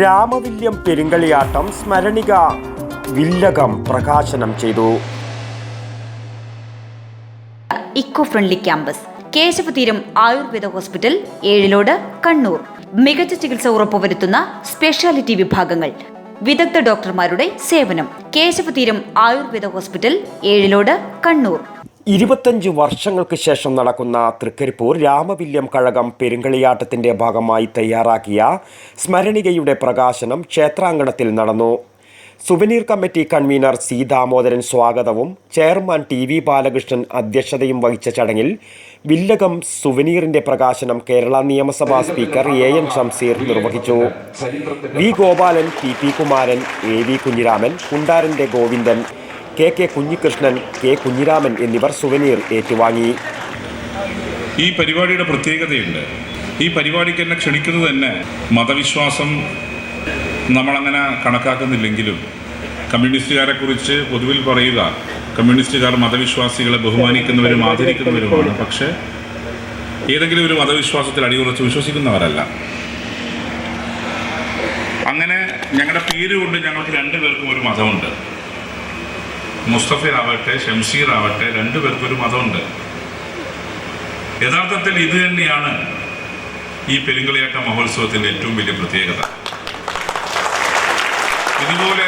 രാമവില്യം പെരുങ്കളിയാട്ടം സ്മരണിക വില്ലകം പ്രകാശനം ചെയ്തു. Eco friendly campus Keshavatheeram Ayurveda hospital, Ezhilode, Kannur. മികച്ച ചികിത്സ ഉറപ്പുവരുത്തുന്ന സ്പെഷ്യാലിറ്റി വിഭാഗങ്ങൾ, വിദഗ്ധ ഡോക്ടർമാരുടെ സേവനം. കേശവതീരം ആയുർവേദ ഹോസ്പിറ്റൽ, ഏഴിലോട്, കണ്ണൂർ. 25 വർഷങ്ങൾക്ക് ശേഷം നടക്കുന്ന തൃക്കരിപ്പൂർ രാമവില്യം കഴകം പെരുങ്കളിയാട്ടത്തിന്റെ ഭാഗമായി തയ്യാറാക്കിയ സ്മരണികയുടെ പ്രകാശനം ക്ഷേത്രാങ്കണത്തിൽ നടന്നു. Souvenir committee convener C Damodaran സ്വാഗതവും ചെയർമാൻ ടി.വി. ബാലകൃഷ്ണൻ അധ്യക്ഷതയും വഹിച്ച ചടങ്ങിൽ വില്ലകം സുവനീറിന്റെ പ്രകാശനം കേരള നിയമസഭാ സ്പീക്കർ എ.എൻ. ഷംസീർ നിർവഹിച്ചു. വി. ഗോപാലൻ, പി. കുമാരൻ, എ.വി. കുഞ്ഞിരാമൻ, കുണ്ടാരന്റെ ഗോവിന്ദൻ, കെ. കുഞ്ഞികൃഷ്ണൻ, കെ. കുഞ്ഞിരാമൻ എന്നിവർ സുവനീർ ഏറ്റുവാങ്ങി. ഈ പരിപാടിയുടെ പ്രത്യേകതയുണ്ട്. ഈ പരിപാടിക്ക് എന്നെ ക്ഷണിക്കുന്നത് തന്നെ മതവിശ്വാസം നമ്മളങ്ങനെ കണക്കാക്കുന്നില്ലെങ്കിലും കമ്മ്യൂണിസ്റ്റുകാരെ കുറിച്ച് പൊതുവിൽ പറയുക, കമ്മ്യൂണിസ്റ്റുകാർ മതവിശ്വാസികളെ ബഹുമാനിക്കുന്നവരും ആദരിക്കുന്നവരുമാണ്. പക്ഷേ ഏതെങ്കിലും ഒരു മതവിശ്വാസത്തിൽ അടിയുറച്ച് വിശ്വസിക്കുന്നവരല്ല. അങ്ങനെ ഞങ്ങളുടെ പേര് കൊണ്ട് ഞങ്ങൾക്ക് രണ്ടുപേർക്കും ഒരു മതമുണ്ട്. മുസ്തഫ ആവട്ടെ, ഷംസീർ ആവട്ടെ, രണ്ടുപേർക്കും ഒരു മതമുണ്ട്. യഥാർത്ഥത്തിൽ ഇത് തന്നെയാണ് ഈ പെരുങ്കളിയാട്ട മഹോത്സവത്തിൻ്റെ ഏറ്റവും വലിയ പ്രത്യേകത. ഇതുപോലെ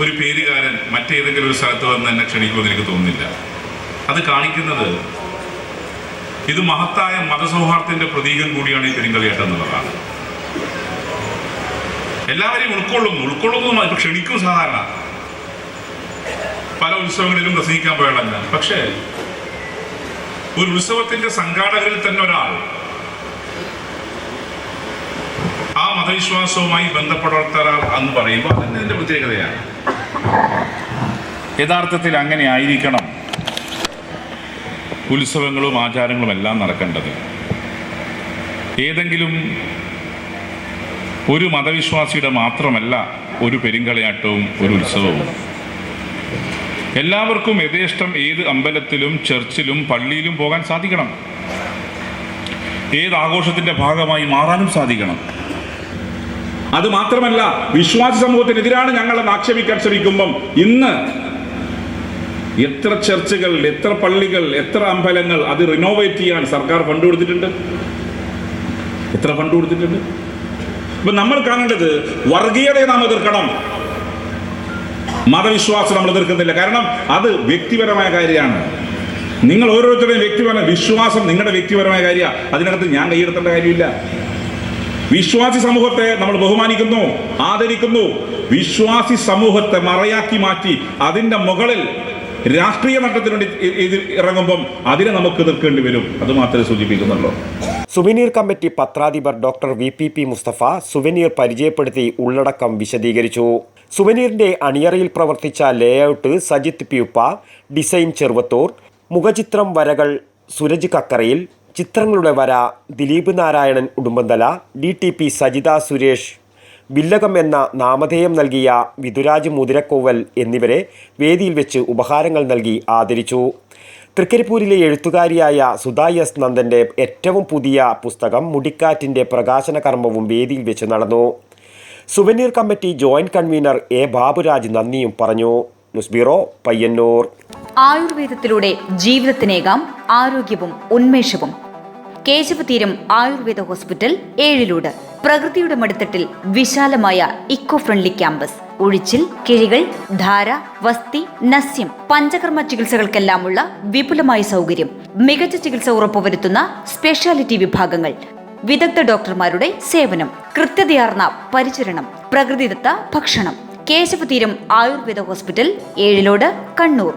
ഒരു പേരുകാരൻ മറ്റേതെങ്കിലും ഒരു സ്ഥലത്ത് വന്ന് എന്നെ ക്ഷണിക്കുമെന്ന് എനിക്ക് തോന്നുന്നില്ല. അത് കാണിക്കുന്നത് ഇത് മഹത്തായ മതസൗഹാർദ്ദത്തിന്റെ പ്രതീകം കൂടിയാണ് ഈ പെരുങ്കളിയാട്ടം എന്നുള്ളതാണ്. എല്ലാവരെയും ഉൾക്കൊള്ളുന്നു ഇപ്പൊ ക്ഷണിക്കും. സാധാരണ പല ഉത്സവങ്ങളിലും പ്രസംഗിക്കാൻ പോയാളല്ല. പക്ഷേ ഒരു ഉത്സവത്തിന്റെ സംഘാടകരിൽ തന്നെ ഒരാൾ ആ മതവിശ്വാസവുമായി ബന്ധപ്പെട്ടൊരാൾ എന്ന് പറയുമ്പോൾ അതന്നെ ഇതിന്റെ പ്രത്യേകതയാണ്. യഥാർത്ഥത്തിൽ അങ്ങനെ ആയിരിക്കണം ഉത്സവങ്ങളും ആചാരങ്ങളും എല്ലാം നടക്കേണ്ടത്. ഏതെങ്കിലും ഒരു മതവിശ്വാസിയുടെ മാത്രമല്ല ഒരു പെരുങ്കളിയാട്ടവും ഒരു ഉത്സവവും. എല്ലാവർക്കും യഥേഷ്ടം ഏത് അമ്പലത്തിലും ചർച്ചിലും പള്ളിയിലും പോകാൻ സാധിക്കണം. ഏത് ആഘോഷത്തിന്റെ ഭാഗമായി മാറാനും സാധിക്കണം. അത് മാത്രമല്ല, വിശ്വാസ സമൂഹത്തിനെതിരാണ് ഞങ്ങളെന്ന് ആക്ഷേപിക്കാൻ ശ്രമിക്കുമ്പം ഇന്ന് എത്ര ചർച്ചുകൾ, എത്ര പള്ളികൾ, എത്ര അമ്പലങ്ങൾ അത് റിനോവേറ്റ് ചെയ്യാൻ സർക്കാർ ഫണ്ട് കൊടുത്തിട്ടുണ്ട്. എത്ര ഫണ്ട് കൊടുത്തിട്ടുണ്ട്. ഇപ്പൊ നമ്മൾ കാണേണ്ടത് വർഗീയതയെ നാം എതിർക്കണം, മതവിശ്വാസം നമ്മൾ എതിർക്കുന്നില്ല. കാരണം അത് വ്യക്തിപരമായ കാര്യമാണ്. നിങ്ങൾ ഓരോരുത്തരുടെയും വ്യക്തിപരമായ വിശ്വാസം നിങ്ങളുടെ വ്യക്തിപരമായ കാര്യമാണ്. അതിനകത്ത് ഞാൻ കൈയെടുത്തേണ്ട കാര്യമില്ല. വിശ്വാസി സമൂഹത്തെ നമ്മൾ ബഹുമാനിക്കുന്നു, ആദരിക്കുന്നു. വിശ്വാസി സമൂഹത്തെ മറയാക്കി മാറ്റി അതിന്റെ മുകളിൽ രാഷ്ട്രീയ നേട്ടത്തിന് വേണ്ടി ഇറങ്ങുമ്പം അതിനെ നമുക്ക് എതിർക്കേണ്ടി വരും. അത് മാത്രമേ സൂചിപ്പിക്കുന്നുള്ളൂ. സുവനീർ കമ്മിറ്റി പത്രാധിപർ ഡോക്ടർ വി.പി. മുസ്തഫ സുവനീർ പരിചയപ്പെടുത്തി ഉള്ളടക്കം വിശദീകരിച്ചു. സുവനീറിന്റെ അണിയറയിൽ പ്രവർത്തിച്ച ലേഔട്ട് സജിത്ത് പ്യൂപ്പ, ഡിസൈൻ ചെറുവത്തൂർ, മുഖചിത്രം വരകൾ സുരജ് കക്കറയിൽ, ചിത്രങ്ങളുടെ വര ദിലീപ് നാരായണൻ ഉടുമ്പന്തല, DTP സജിത സുരേഷ്, വില്ലകം എന്ന നാമധേയം നൽകിയ വിധുരാജ് മുതിരക്കോവൽ എന്നിവരെ വേദിയിൽ വെച്ച് ഉപഹാരങ്ങൾ നൽകി ആദരിച്ചു. തൃക്കരിപ്പൂരിലെ എഴുത്തുകാരിയായ സുധാ എസ് നന്ദന്റെ ഏറ്റവും പുതിയ പുസ്തകം മുടിക്കാറ്റിന്റെ പ്രകാശന കർമ്മവും വേദിയിൽ വെച്ച് നടന്നു. Souvenir committee joint convener A. Baburaj നന്ദിയും പറഞ്ഞു. News bureau, Payyanur. ആയുർവേദത്തിലൂടെ ജീവിതത്തിനേകാം ആരോഗ്യവും ഉന്മേഷവും. കേശവതീരം ആയുർവേദ ഹോസ്പിറ്റൽ, ഏഴിലോട്. പ്രകൃതിയുടെ മടിത്തട്ടിൽ വിശാലമായ ഇക്കോ ഫ്രണ്ട്ലി ക്യാമ്പസ്. ഒഴിച്ചിൽ, കിഴികൾ, ധാര, വസ്തി, നസ്യം, പഞ്ചകർമ്മ ചികിത്സകൾക്കെല്ലാമുള്ള വിപുലമായ സൗകര്യം. മികച്ച ചികിത്സ ഉറപ്പുവരുത്തുന്ന സ്പെഷ്യാലിറ്റി വിഭാഗങ്ങൾ, വിദഗ്ധ ഡോക്ടർമാരുടെ സേവനം, കൃത്യതയാർന്ന പരിചരണം, പ്രകൃതിദത്ത ഭക്ഷണം. കേശവതീരം ആയുർവേദ ഹോസ്പിറ്റൽ, ഏഴിലോട്, കണ്ണൂർ.